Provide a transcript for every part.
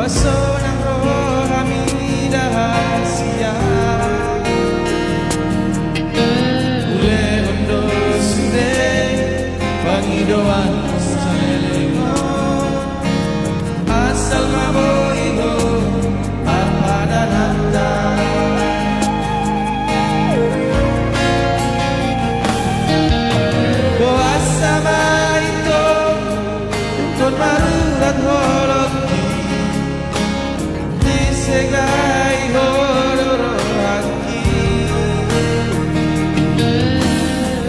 Pesona rohani rahasia Ule ondo sude Pangidoan selemo Asal maboido Arpada nanda Kuasa baito Kun marurat holoti Disegai hororo haki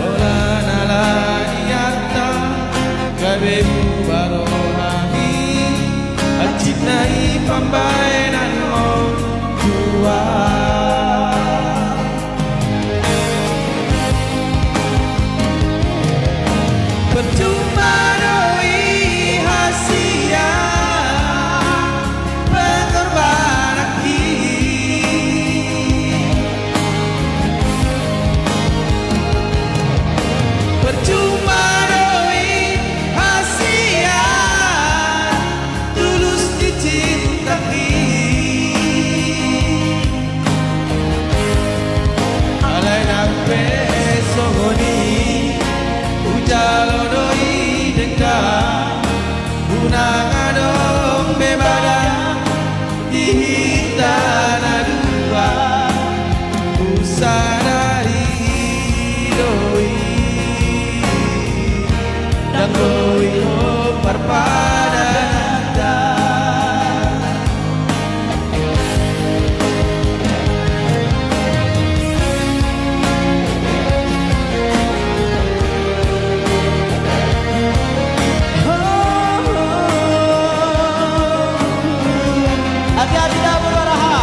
Ola nala niata Kabebu barohami Acinai pambainan mo Dua Percuma doi hasia Pengorban aki Percuma doi hasia Tulus dicintai Alai nampe sohoni Ujalo doi dengkang Unang adong bebada Dihitana dua Usadari doi Dan doi parpada nada Hati-hati dah berwaraha.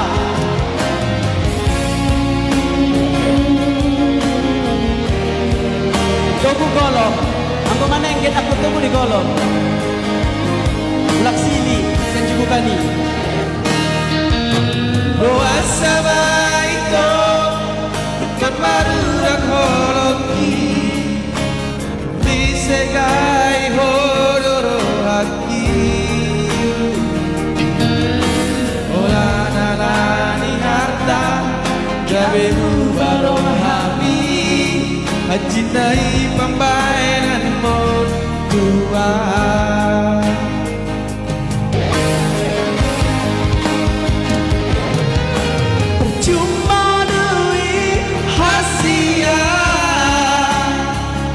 Tunggu golong. Aku mana yang kita tunggu di golong. Ulak sili, senjubukani. Kuasa baito Bukan marurat holoti Disegai hororo haki Ola nalani harta Gabemu barohami Acintai pambainan mo dua Percuma doi hasia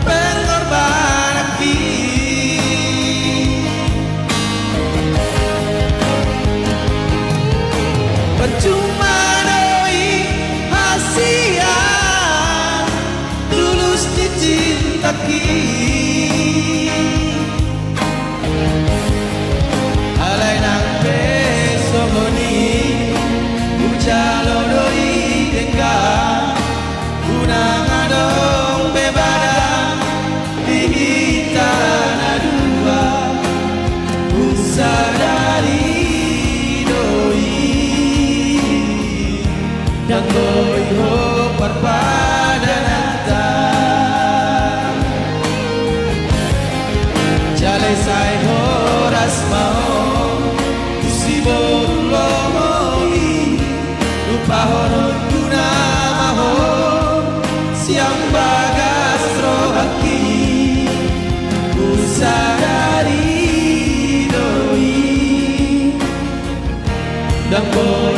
Pengorban aki Percuma doi hasia Tulus dicintai Alai nampe sohoni Ujalo doi dengkang Unang adong bebada Dihitana dua Usadari doi Dan doi ho parpada nata Jale sai horas mau Usiborulohi Lupahonon guna maho Siang bagas rohaki Usadari doi Dan boy